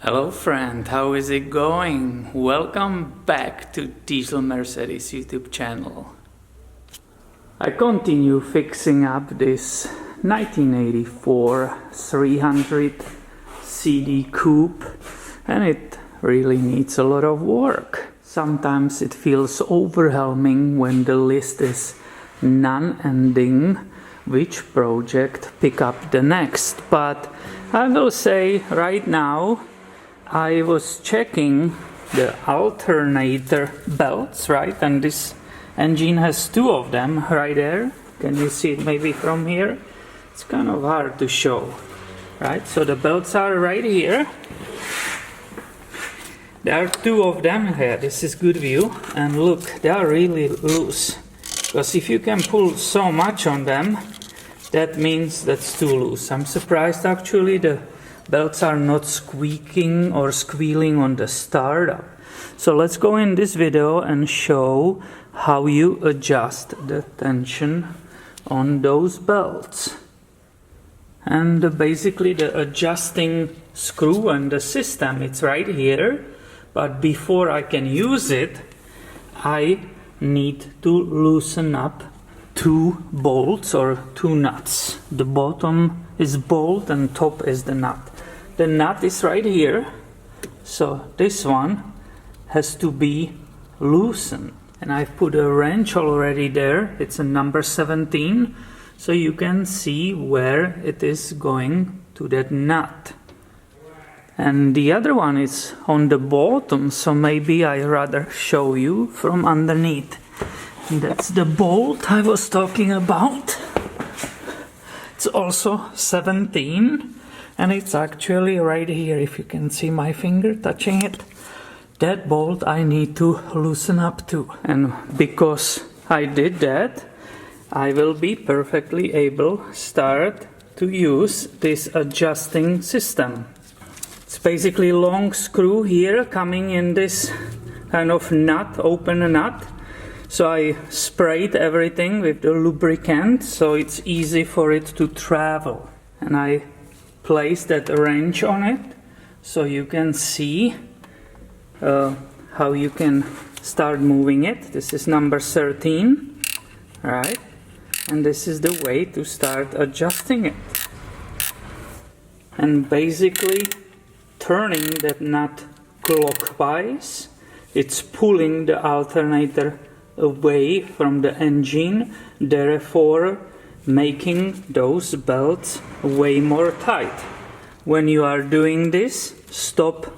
Hello friend, how is it going? Welcome back to Diesel Mercedes YouTube channel. I continue fixing up this 1984 300 CD coupe, and it really needs a lot of work. Sometimes it feels overwhelming when the list is non-ending, which project pick up the next. But I will say right now, I was checking the alternator belts, right? And this engine has two of them right there. Can you see it maybe from here? It's kind of hard to show, right? So the belts are right here. There are two of them here. This is good view. And look, they are really loose. Because if you can pull so much on them, that means that's too loose. I'm surprised actually the belts are not squeaking or squealing on the startup. So let's go in this video and show how you adjust the tension on those belts. And basically the adjusting screw and the system, it's right here. But before I can use it, I need to loosen up two bolts or two nuts. The bottom is bolt and top is the nut. The nut is right here, so this one has to be loosened. And I've put a wrench already there. It's a number 17, so you can see where it is going to that nut. And the other one is on the bottom, so maybe I rather show you from underneath. And that's the bolt I was talking about. It's also 17. And it's actually right here, if you can see my finger touching it. That bolt I need to loosen up too. And because I did that, I will be perfectly able to start to use this adjusting system. It's basically a long screw here coming in this kind of nut, open nut. So I sprayed everything with the lubricant, so it's easy for it to travel. And I place that wrench on it so you can see how you can start moving it. This is number 13, right? And this is the way to start adjusting it. And basically turning that nut clockwise, it's pulling the alternator away from the engine, therefore making those belts way more tight. When you are doing this, stop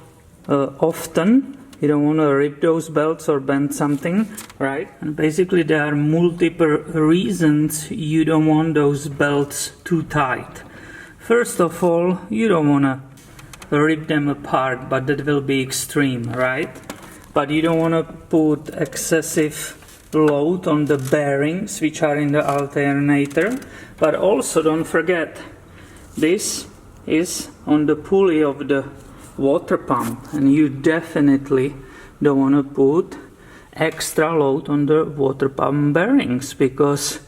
often. You don't want to rip those belts or bend something, right? And basically there are multiple reasons you don't want those belts too tight. First of all, you don't want to rip them apart, but that will be extreme, right? But you don't want to put excessive load on the bearings which are in the alternator. But also don't forget, this is on the pulley of the water pump, and you definitely don't want to put extra load on the water pump bearings, because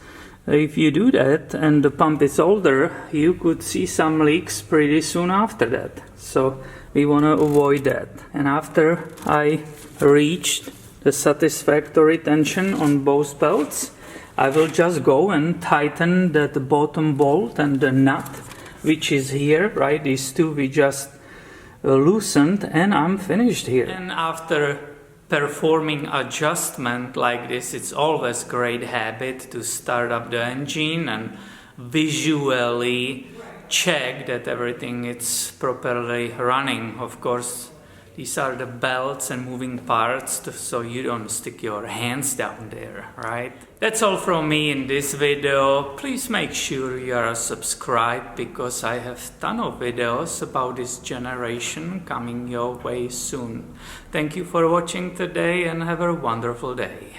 if you do that and the pump is older, you could see some leaks pretty soon after that. So we want to avoid that. And after I reached the satisfactory tension on both belts, I will just go and tighten that bottom bolt and the nut which is here, right? These two we just loosened, and I'm finished here. And after performing adjustment like this, it's always great habit to start up the engine and visually check that everything is properly running. Of course, these are the belts and moving parts, so you don't stick your hands down there, right? That's all from me in this video. Please make sure you are subscribed, because I have ton of videos about this generation coming your way soon. Thank you for watching today and have a wonderful day.